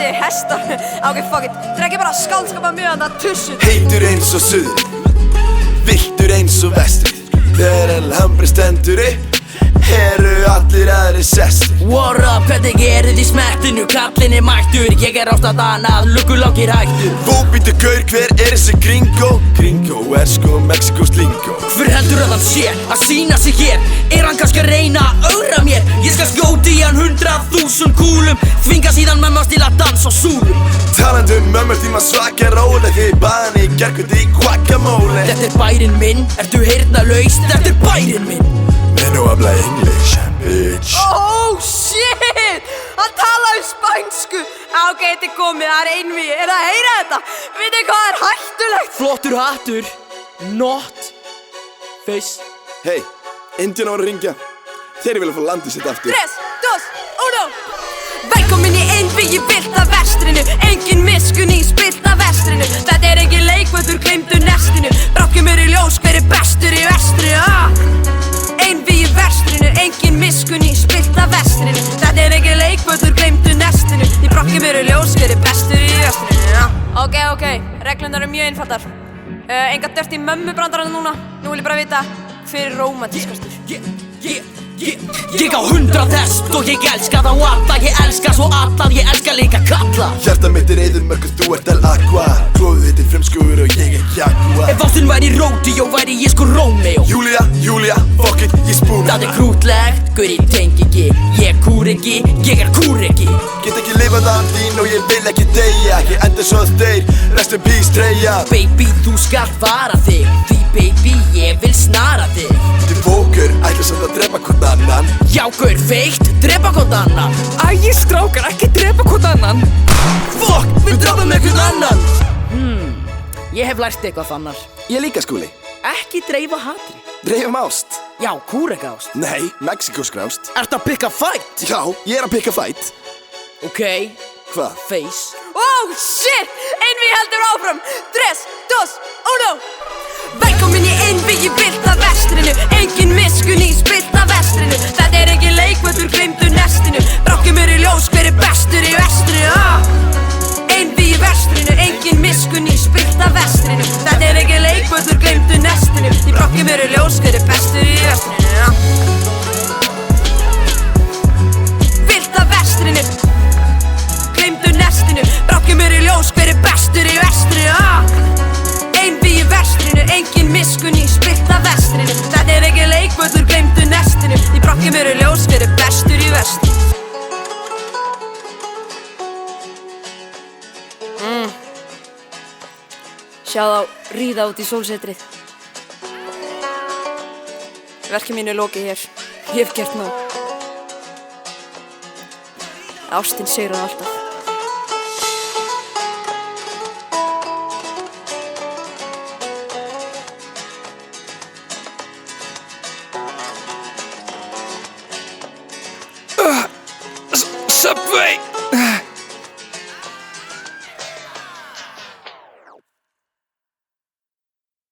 þessi hestar. Ok, fuck it. Það ekki bara skaldskapa mjög að það tussu. Heitur eins og suðrið, villtur eins og vestrið. Þegar en hambri stendur upp, eru allir aðri sestir. What up, hvernig þið í smettinu? Kallinn mættur, ég ástæðan að luggulangir hættur. Fóbítu gaur, hver þessi gringo? Gringo sko Mexikos lingo. Hver heldur að hann sé að sýna sig hér? Hann kannski að reyna að ögra mér? Ég skal skjóti hann 100.000 kúlum, þvinga síðan mömmast til að dansa á súlum. Talandi mömmur því maður svaka róleg, því ég bað hann í gærkvöldi í guacamole. Þetta bærinn minn, ertu heyrnarlaus? Þetta bærinn minn. Menn og habla English, bitch. Oh shit, hann talaði spænsku. Ok, þetta komið, það einvígi. Það að heyra þetta? Vitið hvað hættulegt? Flottur hattur, not face. Hey, Indian voru að ringja. Þeir vilja fá landið sitt aftur. 3, 2, 1. Velkomin í einvígi bylta vestrinu. Engin miskun í spilta vestrinu. Þetta engin leikvöldur, gleymdu nestinu. Brákjum í ljós, hver bestur í vestrinu? Einvígi vestrinu, engin miskun í spilta vestrinu. Þetta engin leikvöldur, gleymdu nestinu. Því brákjum í ljós, hver bestur í vestrinu? Ok, reglunar mjög einfaldar. Enga dört í mömmu brandarana núna. Nú vil ég bara vita hver rómantískastur. Ég á 100 þess og ég elska þá alla. Ég elska svo alla, ég elska líka kalla. Hjarta mitt eyðimörk og þú ert El Aqua. Klóðið þitt fremskugur og ég Jaguar. Ef ástin væri rodeo, væri ég sko Romeo. Júlia, fuck it, ég spúna. Það krútlegt, gaur ég tengi ekki. Ég kúr ekki, ég kúreki. Get ekki lifað án þín og ég vil ekki deyja. Ég endur svo að deyr, rest in peace, treyja. Baby, þú skalt fara þig. Því baby, ég vil snara þig. Þið fókur, ætla samt að drepa hvort annan. Já, gaur, feikt, drepa hvort annan. Æ, strákar, ekki drepa hvort annan. Fuck, við drafum einhvern annan. Ég hef lært eitthvað fannar. Ég líka, Skúli. Ekki dreifa hatri. Dreifum ást. Já, kúreka ást. Nei, Mexikoskra ást. Ertu að pikka fight? Já, ég er að pikka fight. Ok, Hvað? face. Oh shit, einvígi heldur áfram. 3, 2, 1. Velkomin í einvígi bylta vestrinu. Engin miskun í spilta vestrinu. Þetta engin leikvöldur, gleymdu nestinu. Brákjum í ljós, hver bestur í vestrinu? Einvígi vestrinu, engin miskun í spilta vestrinu. Þetta engin leikvöldur, gleymdu nestinu. Því brákjum í ljós, hver bestur í vestrinu? Bylta vestrinu, gleymdu nestinu. Brákjum í ljós, hver bestur í vestrinu? Einvígi vestrinu, engin miskun í spilta vestrinu. Þetta engin leikvöldur, gleymdu nestinu. Því brákjum í ljós, hver bestur í vestrinu? Sjá þá ríða út í sólsetrið. Verkið mínu er lokið hér. Ég hef gert nóg. Ástin sigrar alltaf. Subway!